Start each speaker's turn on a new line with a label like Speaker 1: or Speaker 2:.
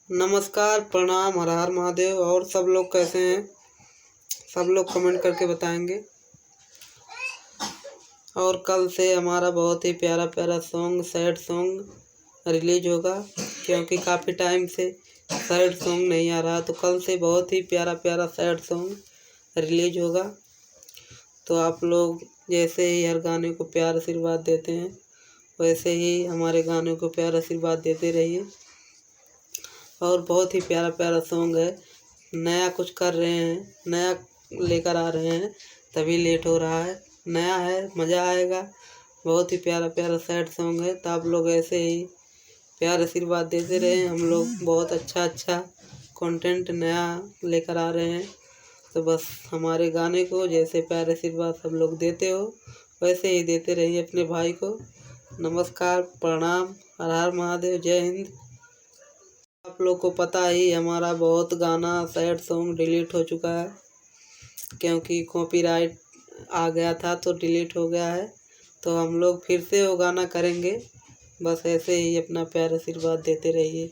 Speaker 1: नमस्कार, प्रणाम, हर हर महादेव। और सब लोग कैसे हैं? सब लोग कमेंट करके बताएंगे। और कल से हमारा बहुत ही प्यारा प्यारा सॉन्ग, सैड सॉन्ग रिलीज होगा, क्योंकि काफ़ी टाइम से सैड सॉन्ग नहीं आ रहा। तो कल से बहुत ही प्यारा प्यारा सैड सॉन्ग रिलीज होगा। तो आप लोग जैसे ही हर गाने को प्यार आशीर्वाद देते हैं, वैसे ही हमारे गाने को प्यार आशीर्वाद देते रहिए। और बहुत ही प्यारा प्यारा सॉन्ग है, नया कुछ कर रहे हैं, नया लेकर आ रहे हैं, तभी लेट हो रहा है। नया है, मज़ा आएगा। बहुत ही प्यारा प्यारा सैड सॉन्ग है। तो आप लोग ऐसे ही प्यार आशीर्वाद देते रहें। हम लोग बहुत अच्छा कंटेंट नया लेकर आ रहे हैं। तो बस हमारे गाने को जैसे प्यार आशीर्वाद सब लोग देते हो, वैसे ही देते रहिए अपने भाई को। नमस्कार, प्रणाम, हर हर महादेव, जय हिंद। आप लोग को पता ही हमारा बहुत गाना सैड सॉन्ग डिलीट हो चुका है, क्योंकि कॉपीराइट आ गया था तो डिलीट हो गया है। तो हम लोग फिर से वो गाना करेंगे। बस ऐसे ही अपना प्यार आशीर्वाद देते रहिए।